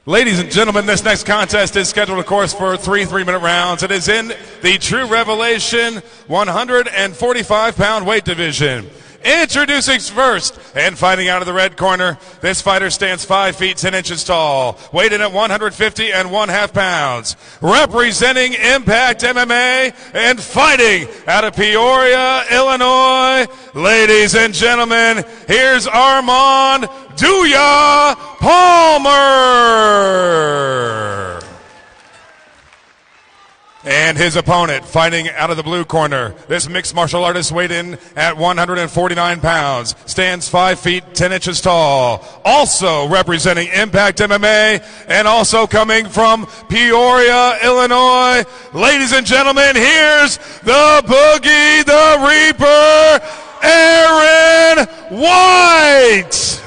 Ladies and gentlemen, this next contest is scheduled, of course, for three 3-minute rounds. It is in the True Revelation 145-pound weight division. Introducing first and fighting out of the red corner, this fighter stands 5 feet 10 inches tall, weighed in at 150 1/2 pounds. Representing Impact MMA and fighting out of Peoria, Illinois, ladies and gentlemen, here's Armond Palmer. And his opponent, fighting out of the blue corner, this mixed martial artist weighed in at 149 pounds, stands 5 feet 10 inches tall, also representing Impact MMA, and also coming from Peoria, Illinois. Ladies and gentlemen, here's the Boogie, the Reaper, Aaron White.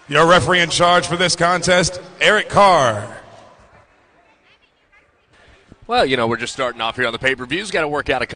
Your referee in charge for this contest, Eric Carr. Well, you know, we're just starting off here on the pay-per-views. Got to work out a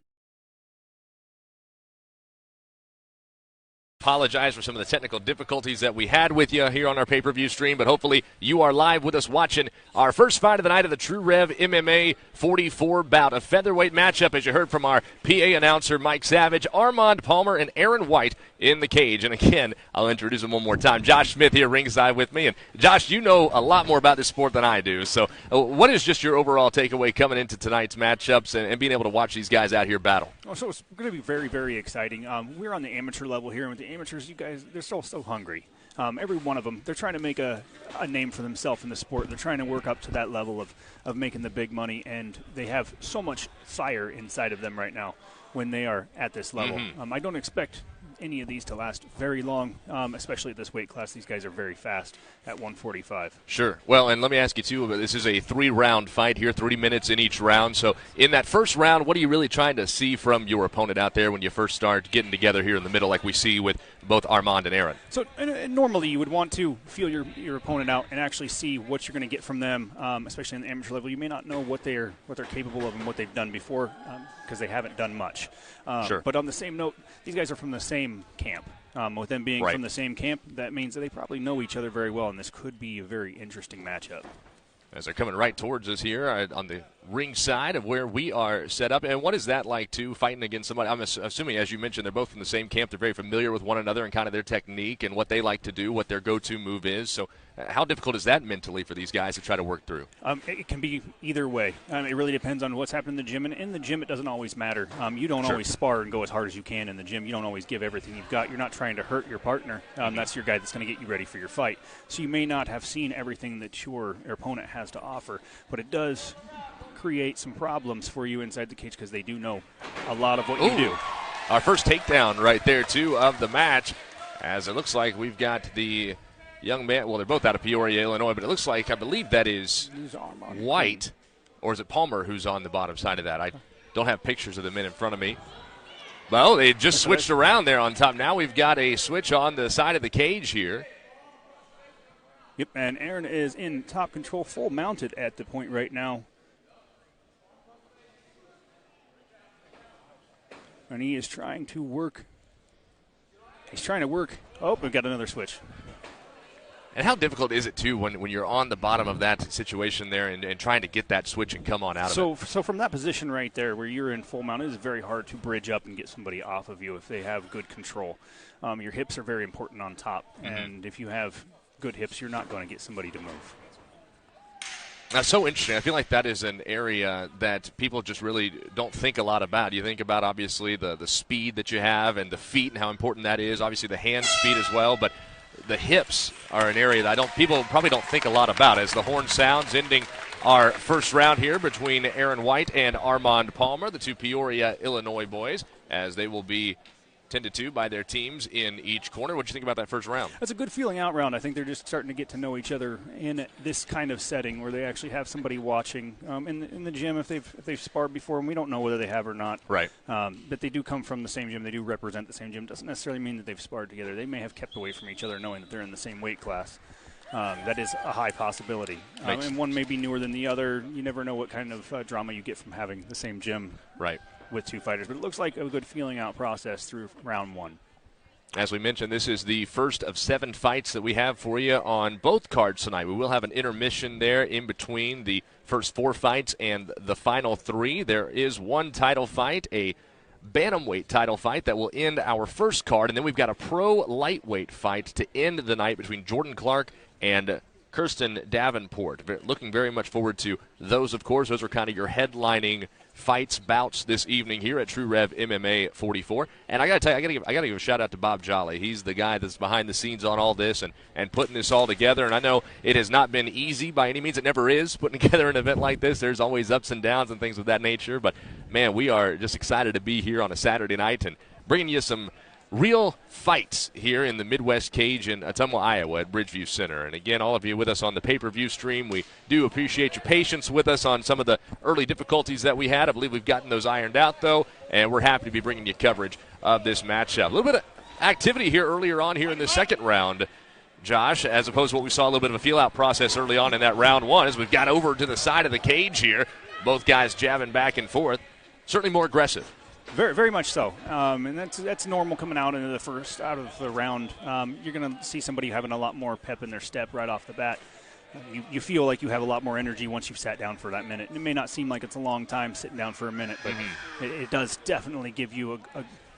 apologize for some of the technical difficulties that we had with you here on our pay-per-view stream, but hopefully you are live with us watching our first fight of the night of the Tru Rev MMA 44 bout. A featherweight matchup, as you heard from our PA announcer, Mike Savage, Armond Palmer, and Aaron White in the cage. And again, I'll introduce him one more time. Josh Smith here ringside with me. And Josh, you know a lot more about this sport than I do. So what is just your overall takeaway coming into tonight's matchups and being able to watch these guys out here battle? So it's going to be very, very exciting. We're on the amateur level here, and with the amateurs, you guys, they're so hungry. Every one of them, they're trying to make a name for themselves in the sport. They're trying to work up to that level of making the big money, and they have so much fire inside of them right now when they are at this level. I don't expect any of these to last very long, especially at this weight class. These guys are very fast at 145. Sure. Well, and let me ask you, too, this is a 3-round fight here, 30 minutes in each round. So in that first round, what are you really trying to see from your opponent out there when you first start getting together here in the middle like we see with both Armond and Aaron? So normally you would want to feel your opponent out and actually see what you're going to get from them, especially in the amateur level. You may not know what they're capable of and what they've done before because they haven't done much. Sure. But on the same note, these guys are from the same camp. With them being from the same camp, that means that they probably know each other very well, and this could be a very interesting matchup. As they're coming right towards us here on the ring side of where we are set up. And what is that like, too, fighting against somebody? I'm assuming, as you mentioned, they're both from the same camp. They're very familiar with one another and kind of their technique and what they like to do, what their go-to move is. So how difficult is that mentally for these guys to try to work through? It can be either way. It really depends on what's happening in the gym. And in the gym, it doesn't always matter. You don't always spar and go as hard as you can in the gym. You don't always give everything you've got. You're not trying to hurt your partner. That's your guy that's going to get you ready for your fight. So you may not have seen everything that your opponent has to offer, but it does create some problems for you inside the cage because they do know a lot of what you do. Our first takedown right there, too, of the match, as it looks like we've got the young man. Well, they're both out of Peoria, Illinois, but it looks like, I believe that is White, or is it Palmer who's on the bottom side of that? I don't have pictures of the men in front of me. Well, they just switched around there on top. Now we've got a switch on the side of the cage here. Yep, and Aaron is in top control, full mounted at the point right now. And he is trying to work. Oh, we've got another switch. And how difficult is it, too, when you're on the bottom of that situation there and trying to get that switch and come on out of it? So from that position right there where you're in full mount, it is very hard to bridge up and get somebody off of you if they have good control. Your hips are very important on top, and if you have good hips, you're not going to get somebody to move. That's so interesting. I feel like that is an area that people just really don't think a lot about. You think about, obviously, the speed that you have and the feet and how important that is. Obviously, the hand speed as well, but the hips are an area that people probably don't think a lot about. As the horn sounds, ending our first round here between Aaron White and Armond Palmer, the two Peoria, Illinois boys, as they will be tended to by their teams in each corner. What do you think about that first round? That's a good feeling out round. I think they're just starting to get to know each other in this kind of setting where they actually have somebody watching. In the gym, if they've sparred before, and we don't know whether they have or not. Right. But they do come from the same gym. They do represent the same gym. Doesn't necessarily mean that they've sparred together. They may have kept away from each other knowing that they're in the same weight class. That is a high possibility. And one may be newer than the other. You never know what kind of drama you get from having the same gym. Right. With two fighters, but it looks like a good feeling out process through round one. As we mentioned, this is the first of 7 fights that we have for you on both cards tonight. We will have an intermission there in between the first 4 fights and the final 3. There is one title fight, a bantamweight title fight that will end our first card, and then we've got a pro lightweight fight to end the night between Jordan Clark and Kirsten Davenport. Looking very much forward to those, of course. Those are kind of your headlining fights, bouts this evening here at Tru Rev MMA 44. And I got to tell you, I got to give a shout out to Bob Jolly. He's the guy that's behind the scenes on all this and putting this all together. And I know it has not been easy by any means. It never is putting together an event like this. There's always ups and downs and things of that nature. But, man, we are just excited to be here on a Saturday night and bringing you some real fights here in the Midwest Cage in Ottumwa, Iowa at Bridgeview Center. And again, all of you with us on the pay-per-view stream, we do appreciate your patience with us on some of the early difficulties that we had. I believe we've gotten those ironed out, though, and we're happy to be bringing you coverage of this matchup. A little bit of activity here earlier on here in the second round, Josh, as opposed to what we saw a little bit of a feel-out process early on in that round 1 as we've got over to the side of the cage here. Both guys jabbing back and forth. Certainly more aggressive. Very, very much so, and that's normal coming out into the first out of the round. You're going to see somebody having a lot more pep in their step right off the bat. You feel like you have a lot more energy once you've sat down for that minute. It may not seem like it's a long time sitting down for a minute, but it does definitely give you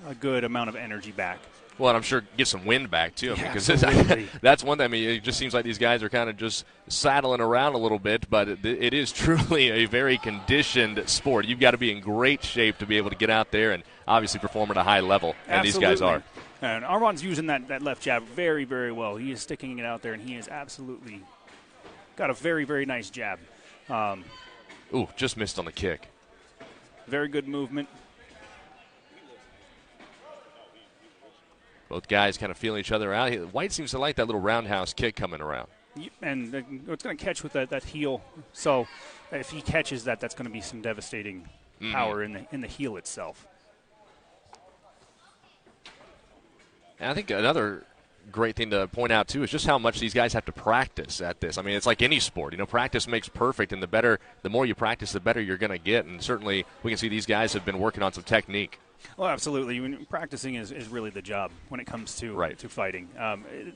a good amount of energy back. Well, and I'm sure get some wind back, too, because that's one thing. I mean, it just seems like these guys are kind of just saddling around a little bit, but it is truly a very conditioned sport. You've got to be in great shape to be able to get out there and obviously perform at a high level, and Absolutely. These guys are. And Armond's using that left jab very, very well. He is sticking it out there, and he is absolutely got a very, very nice jab. Ooh, just missed on the kick. Very good movement. Both guys kind of feeling each other out. White seems to like that little roundhouse kick coming around. And it's going to catch with that heel. So if he catches that, that's going to be some devastating power in the heel itself. And I think another great thing to point out, too, is just how much these guys have to practice at this. I mean, it's like any sport. You know, practice makes perfect, and the more you practice, the better you're going to get. And certainly we can see these guys have been working on some technique. Well, absolutely. I mean, practicing is really the job when it comes to fighting.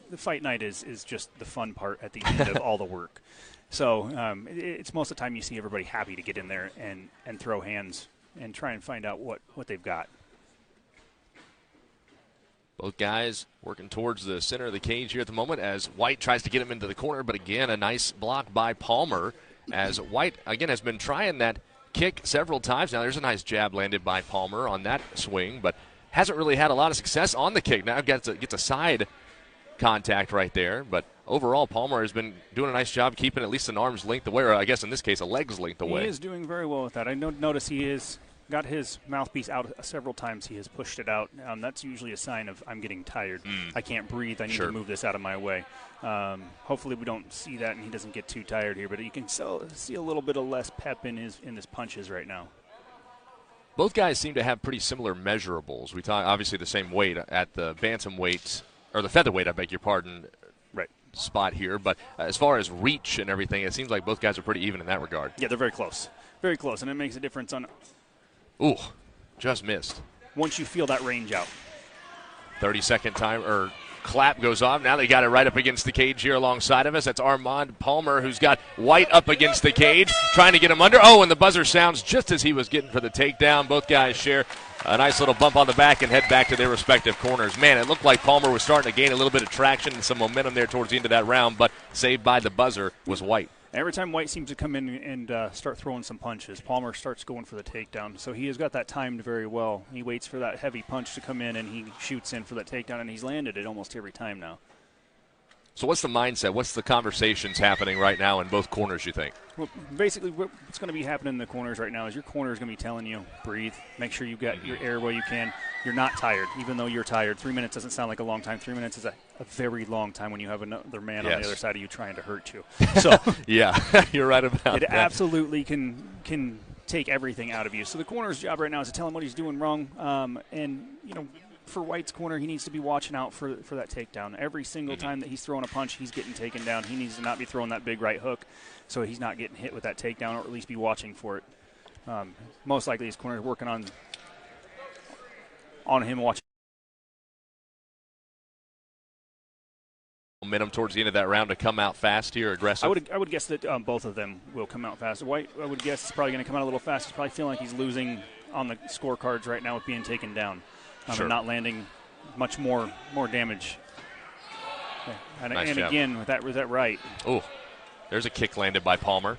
The fight night is just the fun part at the end of all the work. So it's most of the time you see everybody happy to get in there and throw hands and try and find out what they've got. Both guys working towards the center of the cage here at the moment as White tries to get him into the corner. But, again, a nice block by Palmer as White, again, has been trying that kick several times. Now there's a nice jab landed by Palmer on that swing, but hasn't really had a lot of success on the kick. Now gets a side contact right there, but overall Palmer has been doing a nice job keeping at least an arm's length away, or I guess in this case a leg's length away. He is doing very well with that. I notice he has got his mouthpiece out several times. He has pushed it out. That's usually a sign of I'm getting tired. I can't breathe. I need to move this out of my way. Hopefully we don't see that and he doesn't get too tired here, but you can still see a little bit of less pep in his punches right now. Both guys seem to have pretty similar measurables. We talk obviously the same weight at the bantamweight, or the featherweight, I beg your pardon, spot here. But as far as reach and everything, it seems like both guys are pretty even in that regard. Yeah, they're very close. Very close, and it makes a difference on. Ooh, just missed. Once you feel that range out. 30-second time, or clap goes off. Now they got it right up against the cage here alongside of us. That's Armond Palmer, who's got White up against the cage, trying to get him under. Oh, and the buzzer sounds just as he was getting for the takedown. Both guys share a nice little bump on the back and head back to their respective corners. Man, it looked like Palmer was starting to gain a little bit of traction and some momentum there towards the end of that round, but saved by the buzzer was White. Every time White seems to come in and start throwing some punches, Palmer starts going for the takedown. So he has got that timed very well. He waits for that heavy punch to come in, and he shoots in for that takedown, and he's landed it almost every time now. So what's the mindset? What's the conversations happening right now in both corners, you think? Well, basically what's going to be happening in the corners right now is your corner is going to be telling you, breathe, make sure you got your air where you can. You're not tired, even though you're tired. 3 minutes doesn't sound like a long time. 3 minutes is a very long time when you have another man on the other side of you trying to hurt you. So yeah, you're right about that. It absolutely can take everything out of you. So the corner's job right now is to tell him what he's doing wrong. And, you know, for White's corner, he needs to be watching out for that takedown. Every single time that he's throwing a punch, he's getting taken down. He needs to not be throwing that big right hook so he's not getting hit with that takedown, or at least be watching for it. Most likely his corner is working on him watching. momentum towards the end of that round to come out fast here, aggressive? I would guess that both of them will come out fast. White, I would guess, is probably going to come out a little fast. He's probably feeling like he's losing on the scorecards right now with being taken down Sure. and not landing much more damage. Yeah. And, Nice and job. again, with that right. Oh, there's a kick landed by Palmer.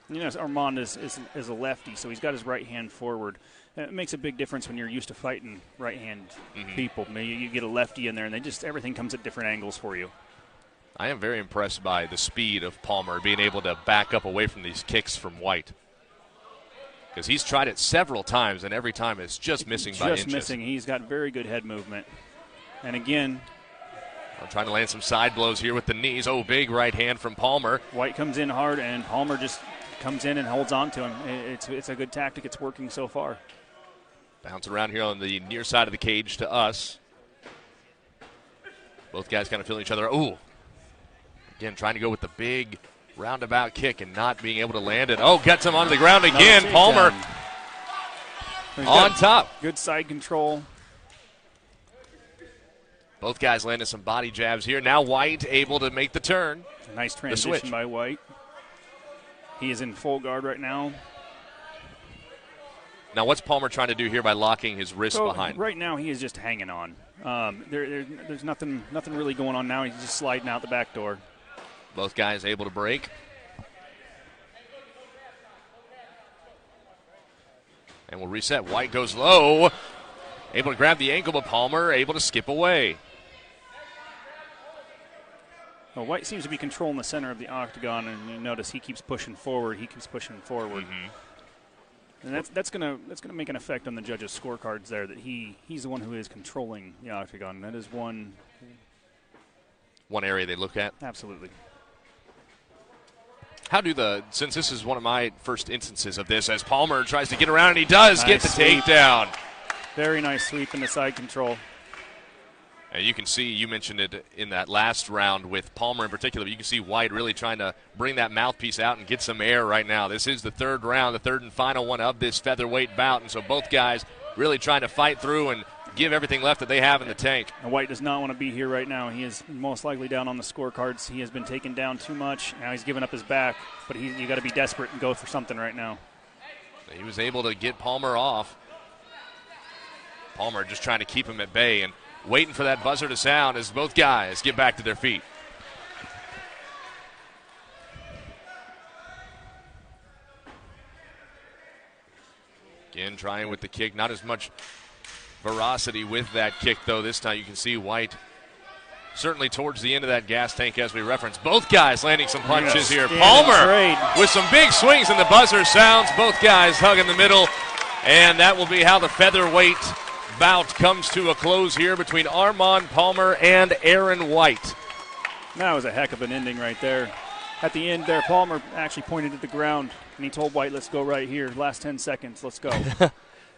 You know, Armond is a lefty, so he's got his right hand forward. It makes a big difference when you're used to fighting right-hand people. Maybe you get a lefty in there, and everything comes at different angles for you. I am very impressed by the speed of Palmer being able to back up away from these kicks from White. Because he's tried it several times, and every time it's just missing by inches. Just missing. He's got very good head movement. And again, I'm trying to land some side blows here with the knees. Oh, big right hand from Palmer. White comes in hard, and Palmer just comes in and holds on to him. It's a good tactic. It's working so far. Bounce around here on the near side of the cage to us. Both guys kind of feeling each other. Ooh. Again, trying to go with the big roundabout kick and not being able to land it. Oh, gets him onto the ground again. Palmer on top. Good side control. Both guys landed some body jabs here. Now White able to make the turn. Nice transition by White. He is in full guard right now. Now, what's Palmer trying to do here by locking his wrist behind? Right now, he is just hanging on. There's nothing really going on now. He's just sliding out the back door. Both guys able to break. And we'll reset. White goes low. Able to grab the ankle, but Palmer able to skip away. Well, White seems to be controlling the center of the octagon, and you notice he keeps pushing forward. And that's gonna make an effect on the judges' scorecards there. That he's the one who is controlling the octagon. That is one area they look at. Absolutely. Since this is one of my first instances of this, as Palmer tries to get around, and he does get the takedown. Very nice sweep in the side control. And you can see, you mentioned it in that last round with Palmer in particular, but you can see White really trying to bring that mouthpiece out and get some air right now. This is the third round, the third and final one of this featherweight bout, and so both guys really trying to fight through and give everything left that they have in the tank. And White does not want to be here right now. He is most likely down on the scorecards. He has been taken down too much. Now he's giving up his back, but you got to be desperate and go for something right now. He was able to get Palmer off. Palmer just trying to keep him at bay and waiting for that buzzer to sound as both guys get back to their feet. Again, trying with the kick. Not as much veracity with that kick, though. This time you can see White certainly towards the end of that gas tank, as we referenced. Both guys landing some punches here. Palmer with some big swings, and the buzzer sounds. Both guys hug in the middle, and that will be how the featherweight bout comes to a close here between Armond Palmer and Aaron White. That was a heck of an ending right there. At the end there, Palmer actually pointed at the ground, and he told White, let's go right here. Last 10 seconds, let's go.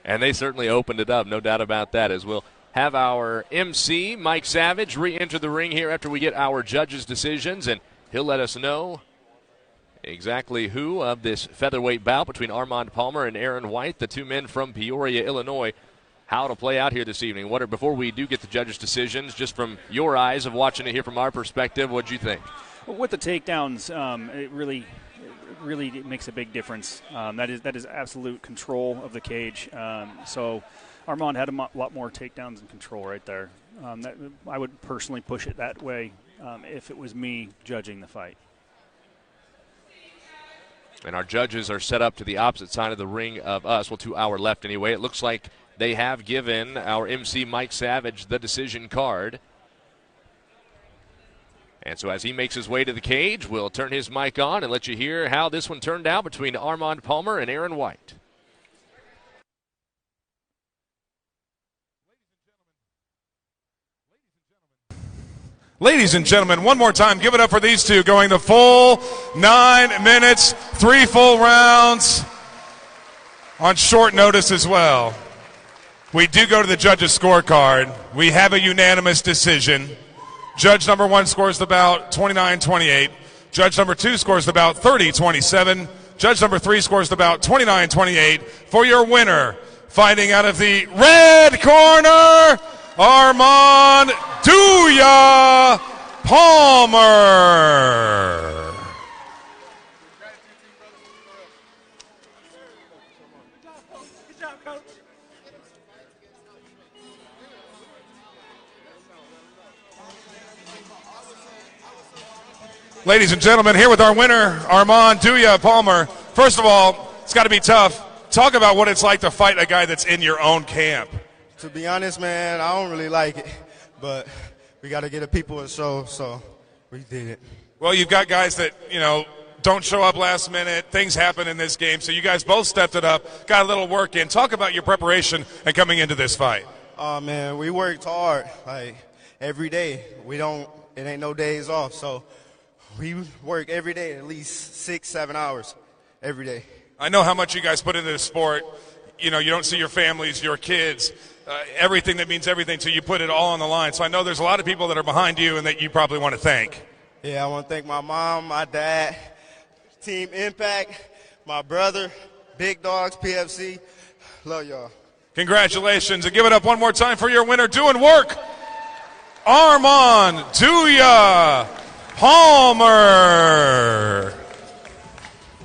And they certainly opened it up, no doubt about that, as we'll have our MC, Mike Savage, re-enter the ring here after we get our judges' decisions, and he'll let us know exactly who of this featherweight bout between Armond Palmer and Aaron White, the two men from Peoria, Illinois, how to play out here this evening. Before we do get the judges' decisions, just from your eyes of watching it here from our perspective, what do you think? Well, with the takedowns, it really makes a big difference. That is absolute control of the cage. So Armond had a lot more takedowns and control right there. I would personally push it that way if it was me judging the fight. And our judges are set up to the opposite side of the ring of us, well, to our left anyway. It looks like they have given our MC, Mike Savage, the decision card. And so as he makes his way to the cage, we'll turn his mic on and let you hear how this one turned out between Armond Palmer and Aaron White. Ladies and gentlemen, one more time, give it up for these two going the full 9 minutes, 3 full rounds on short notice as well. We do go to the judges' scorecard. We have a unanimous decision. Judge number 1 scores the bout 29-28. Judge number 2 scores the bout 30-27. Judge number 3 scores the bout 29-28. For your winner, fighting out of the red corner, Armond Duya Palmer. Ladies and gentlemen, here with our winner, Armond Duya Palmer. First of all, it's got to be tough. Talk about what it's like to fight a guy that's in your own camp. To be honest, man, I don't really like it, but we got to get the people a show, so we did it. Well, you've got guys that, don't show up last minute. Things happen in this game, so you guys both stepped it up, got a little work in. Talk about your preparation and coming into this fight. Oh, man, we worked hard, like, every day. It ain't no days off, so we work every day, at least 6-7 hours every day. I know how much you guys put into this sport. You don't see your families, your kids, everything that means everything, so you put it all on the line. So I know there's a lot of people that are behind you and that you probably want to thank. Yeah, I want to thank my mom, my dad, Team Impact, my brother, Big Dogs, PFC. Love y'all. Congratulations, and give it up one more time for your winner doing work, Armond Duya Palmer.